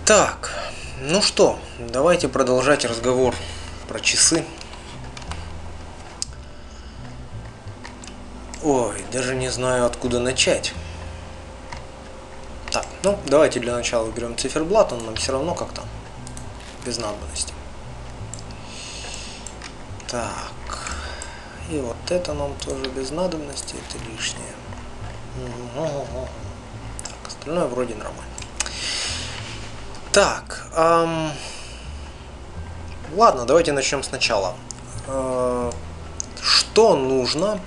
Так, ну что, давайте продолжать разговор про часы. Ой, даже не знаю, откуда начать. Так, ну давайте для начала берем циферблат, он нам все равно как-то без надобности. Так, и вот это нам тоже без надобности, это лишнее. Так, остальное вроде нормально. Так, ладно, давайте начнем сначала. Что нужно,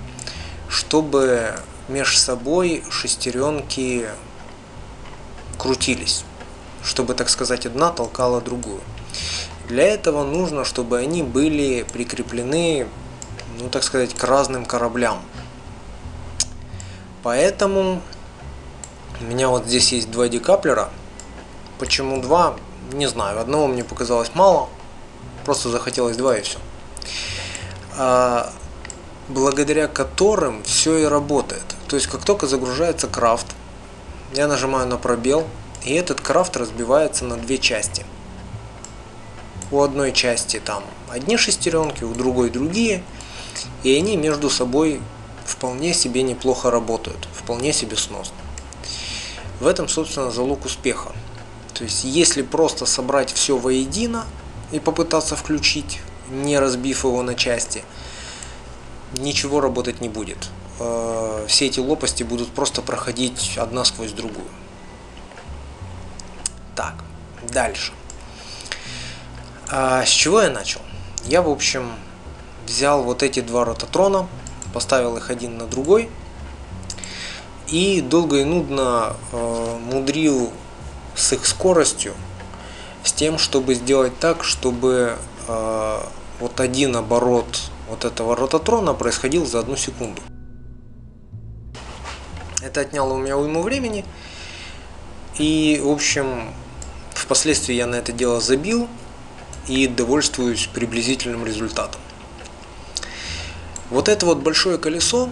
чтобы между собой шестеренки крутились, чтобы, так сказать, одна толкала другую? Для этого нужно, чтобы они были прикреплены, ну, так сказать, к разным кораблям. Поэтому у меня вот здесь есть два декаплера. Почему два? Не знаю. Одного мне показалось мало. Просто захотелось два и все. Благодаря которым все и работает. То есть, как только загружается крафт, я нажимаю на пробел, и этот крафт разбивается на две части. У одной части там одни шестеренки, у другой другие, и они между собой вполне себе неплохо работают, вполне себе сносно. В этом, собственно, залог успеха. То есть, если просто собрать все воедино и попытаться включить, не разбив его на части, ничего работать не будет. Все эти лопасти будут просто проходить одна сквозь другую. Так, дальше. С чего я начал? Я, в общем, взял вот эти два ротатрона, поставил их один на другой и долго и нудно мудрил с их скоростью, с тем, чтобы сделать так, чтобы вот один оборот вот этого ротатрона происходил за 1 секунду. Это отняло у меня уйму времени, и, в общем, впоследствии я на это дело забил и довольствуюсь приблизительным результатом. Вот это вот большое колесо,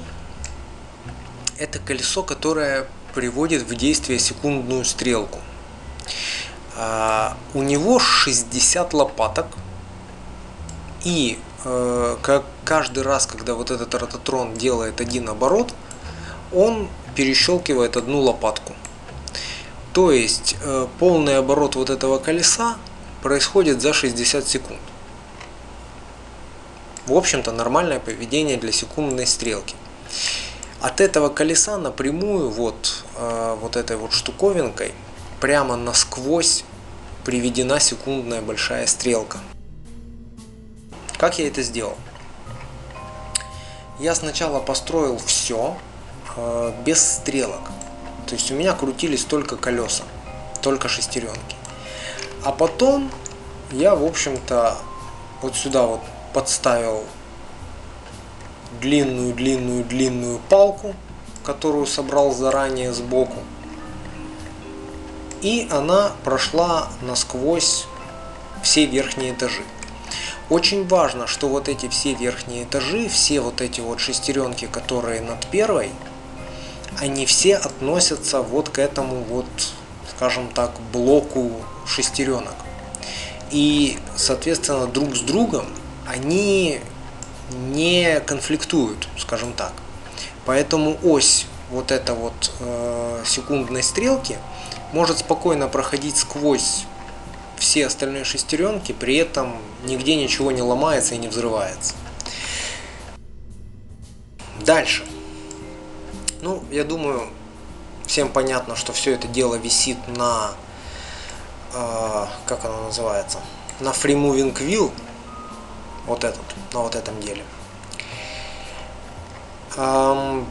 это колесо, которое приводит в действие секундную стрелку. У него 60 лопаток, и как каждый раз, когда вот этот ротатрон делает один оборот, он перещелкивает одну лопатку. То есть полный оборот вот этого колеса происходит за 60 секунд. В общем-то, нормальное поведение для секундной стрелки. От этого колеса напрямую вот этой вот штуковинкой прямо насквозь приведена секундная большая стрелка. Как я это сделал? Я сначала построил все без стрелок. То есть у меня крутились только колеса, только шестеренки. А потом я, в общем-то, вот сюда вот подставил длинную палку, которую собрал заранее сбоку. И она прошла насквозь все верхние этажи. Очень важно, что вот эти все верхние этажи, все вот эти вот шестеренки, которые над первой, они все относятся вот к этому вот, скажем так, блоку шестеренок. И, соответственно, друг с другом они не конфликтуют, скажем так. Поэтому ось вот этой вот секундной стрелки может спокойно проходить сквозь все остальные шестеренки, при этом нигде ничего не ломается и не взрывается. Дальше. Ну, я думаю, всем понятно, что все это дело висит на, как оно называется, на Free Moving Wheel, вот этот, на вот этом деле.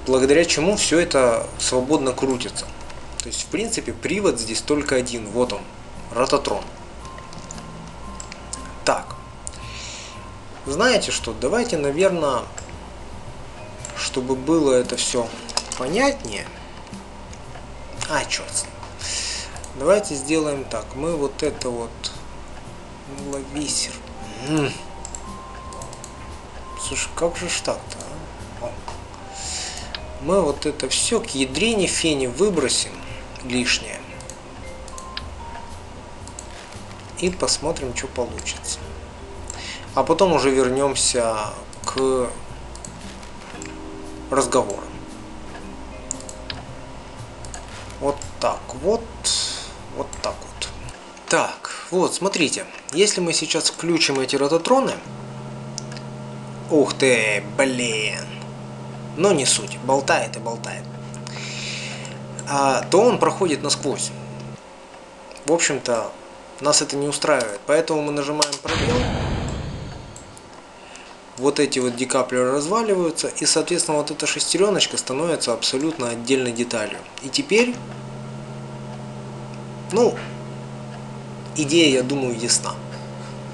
Благодаря чему все это свободно крутится. То есть, в принципе, привод здесь только один, вот он, ротатрон. Так, знаете что, давайте, наверное, чтобы было это все понятнее, черт с ним. Давайте сделаем так, мы вот это вот, лависер. Слушай, как же ж так-то, а? Мы вот это все к ядрине фени выбросим лишнее. и посмотрим, что получится. А потом уже вернемся к разговору. Вот так вот. Вот так вот. Так, вот, смотрите. Если мы сейчас включим эти рототроны. Ух ты, блин. Но не суть. Болтает и болтает. То он проходит насквозь. В общем-то, нас это не устраивает. Поэтому мы нажимаем пробел. Вот эти вот декаплеры разваливаются. И, соответственно, вот эта шестереночка становится абсолютно отдельной деталью. И теперь, ну, идея, я думаю, ясна.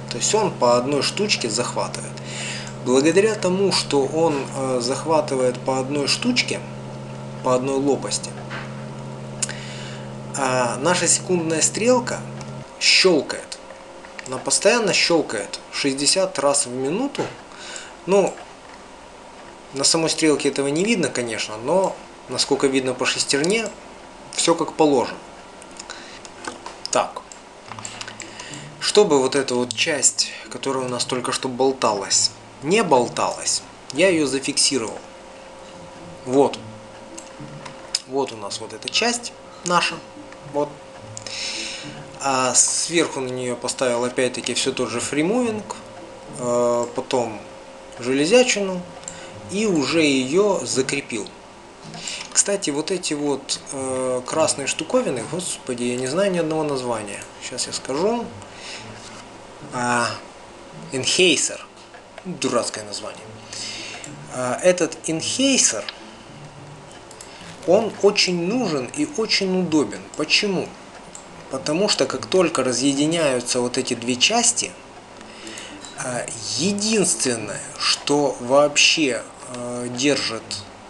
То есть он по одной штучке захватывает. Благодаря тому, что он захватывает по одной штучке, по одной лопасти, наша секундная стрелка щелкает. Она постоянно щелкает 60 раз в минуту. Ну, на самой стрелке этого не видно, конечно, но, насколько видно по шестерне, все как положено. Так. Чтобы вот эта вот часть, которая у нас только что болталась, не болталась, я ее зафиксировал. Вот. Вот у нас вот эта часть наша. Вот. А сверху на нее поставил опять-таки все тот же фримувинг, потом железячину и уже ее закрепил. Кстати, вот эти вот красные штуковины, господи, я не знаю ни одного названия. Сейчас я скажу. Enhancer. Дурацкое название. Этот Enhancer, он очень нужен и очень удобен. Почему? Потому что как только разъединяются вот эти две части, единственное, что вообще держит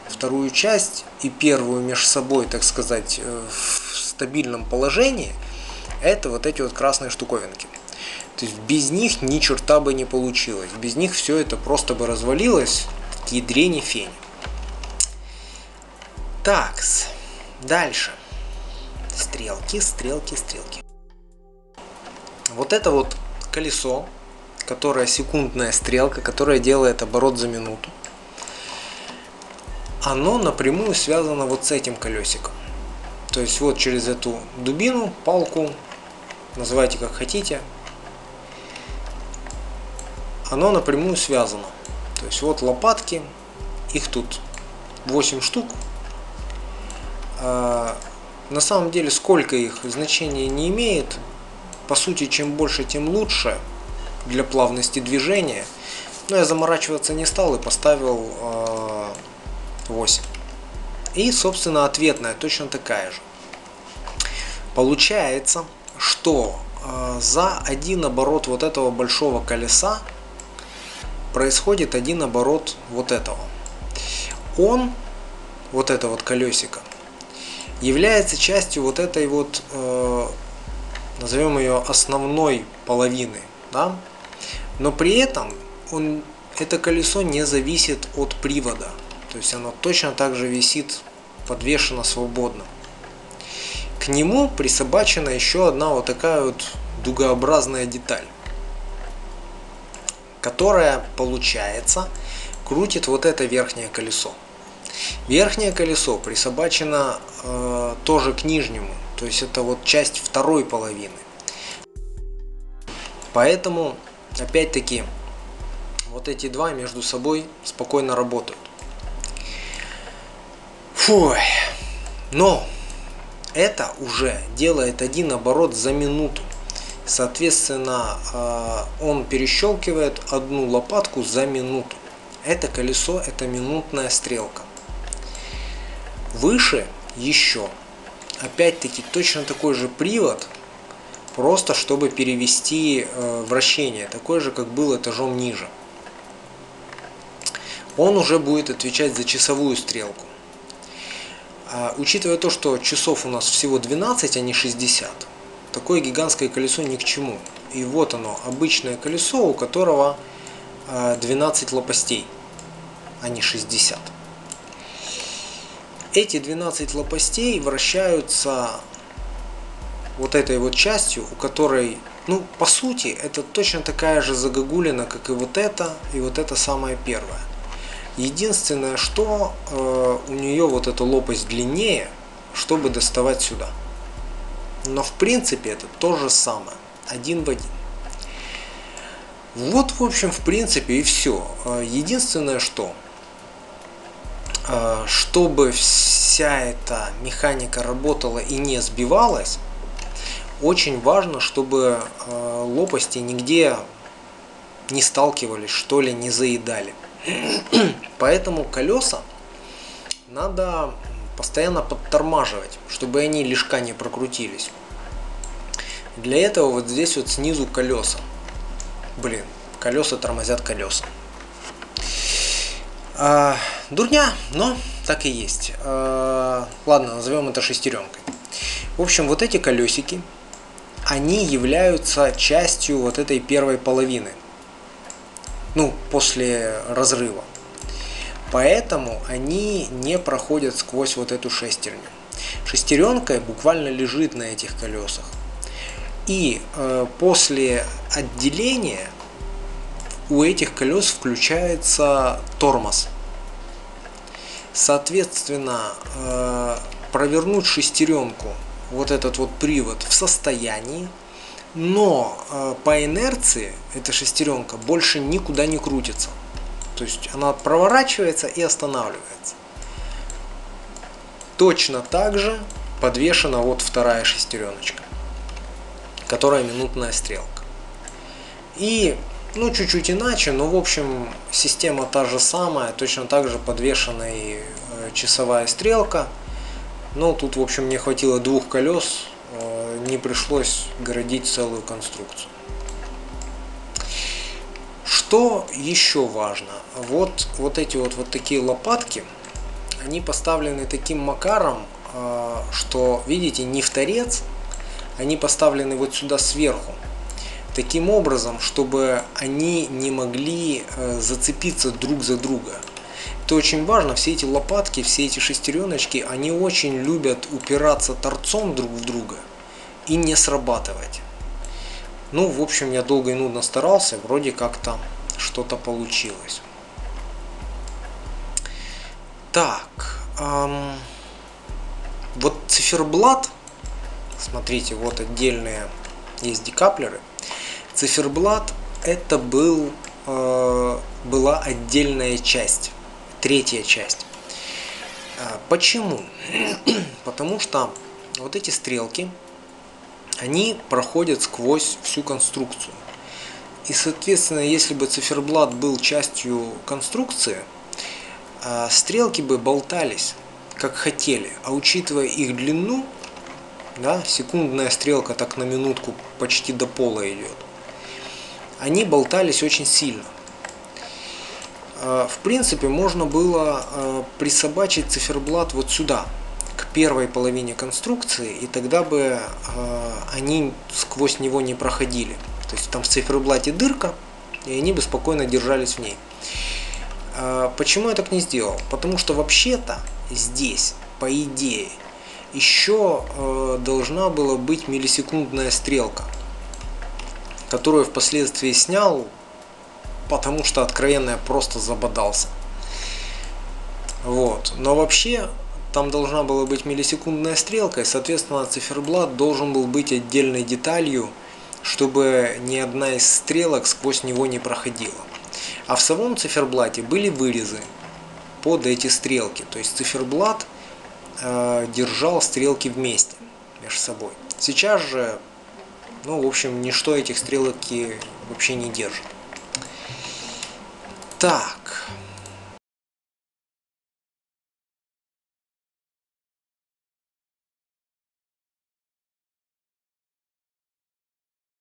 вторую часть и первую между собой, так сказать, в стабильном положении, это вот эти вот красные штуковинки. То есть без них ни черта бы не получилось. Без них все это просто бы развалилось к ядрене фени. Такс. Дальше. Стрелки, стрелки, стрелки. Вот это вот колесо, которое секундная стрелка, которая делает оборот за минуту. Оно напрямую связано вот с этим колесиком. То есть вот через эту дубину, палку, называйте как хотите, оно напрямую связано. То есть вот лопатки, их тут 8 штук. На самом деле сколько их значения не имеет. По сути, чем больше, тем лучше для плавности движения. Но я заморачиваться не стал и поставил 8. И, собственно, ответная точно такая же. Получается, что за один оборот вот этого большого колеса происходит один оборот вот этого. Он, вот это вот колесико, является частью вот этой вот, назовем ее основной половины, да? Но при этом это колесо не зависит от привода, то есть оно точно так же висит подвешено свободно. К нему присобачена еще одна вот такая вот дугообразная деталь, которая, получается, крутит вот это верхнее колесо. Верхнее колесо присобачено тоже к нижнему, то есть это вот часть второй половины. Поэтому, опять-таки, вот эти два между собой спокойно работают. Фуй. Но это уже делает один оборот за минуту. Соответственно, он перещелкивает одну лопатку за минуту. Это колесо, это минутная стрелка. Выше еще, опять-таки, точно такой же привод, просто чтобы перевести вращение, такой же, как был этажом ниже. Он уже будет отвечать за часовую стрелку. Учитывая то, что часов у нас всего 12, а не 60, такое гигантское колесо ни к чему. И вот оно, обычное колесо, у которого 12 лопастей, а не 60. Эти 12 лопастей вращаются вот этой вот частью, у которой, ну, по сути, это точно такая же загогулина, как и вот это самое первое. Единственное, что у нее вот эта лопасть длиннее, чтобы доставать сюда. Но в принципе это то же самое, один в один. Вот, в общем, в принципе и все. Единственное, что, чтобы вся эта механика работала и не сбивалась, очень важно, чтобы лопасти нигде не сталкивались, что ли, не заедали. Поэтому колеса надо постоянно подтормаживать, чтобы они лишка не прокрутились. Для этого вот здесь вот снизу колеса. Блин, колеса тормозят колеса. Дурня, но так и есть. Ладно, назовем это шестеренкой. В общем, вот эти колесики, они являются частью вот этой первой половины. Ну, после разрыва. Поэтому они не проходят сквозь вот эту шестерню. Шестеренка буквально лежит на этих колесах. И после отделения у этих колес включается тормоз. Соответственно, провернуть шестеренку, вот этот вот привод, в состоянии, но по инерции эта шестеренка больше никуда не крутится. То есть она проворачивается и останавливается. Точно так же подвешена вот вторая шестереночка, которая минутная стрелка. И, ну, чуть-чуть иначе, но в общем система та же самая, точно так же подвешена и часовая стрелка. Но тут, в общем, не хватило двух колес, не пришлось городить целую конструкцию. Что еще важно? Вот эти вот такие лопатки, они поставлены таким макаром, что, видите, не в торец, они поставлены вот сюда сверху. Таким образом, чтобы они не могли зацепиться друг за друга. Это очень важно, все эти лопатки, все эти шестереночки, они очень любят упираться торцом друг в друга и не срабатывать. Ну, в общем, я долго и нудно старался, вроде как-то что-то получилось. Так, вот циферблат, смотрите, вот отдельные есть декаплеры. Циферблат это была отдельная часть, третья часть. Почему? Потому что вот эти стрелки, они проходят сквозь всю конструкцию. И, соответственно, если бы циферблат был частью конструкции, стрелки бы болтались, как хотели. А учитывая их длину, да, секундная стрелка так на минутку почти до пола идет, они болтались очень сильно. В принципе, можно было присобачить циферблат вот сюда, к первой половине конструкции, и тогда бы они сквозь него не проходили. То есть там в циферблате дырка, и они бы спокойно держались в ней. Почему я так не сделал? Потому что вообще-то здесь, по идее, еще должна была быть миллисекундная стрелка, которую я впоследствии снял, потому что откровенно я просто забодался. Вот. Но вообще там должна была быть миллисекундная стрелка, и, соответственно, циферблат должен был быть отдельной деталью, чтобы ни одна из стрелок сквозь него не проходила. А в самом циферблате были вырезы под эти стрелки. То есть циферблат держал стрелки вместе между собой. Сейчас же, ну, в общем, ничто этих стрелок вообще не держит. Так.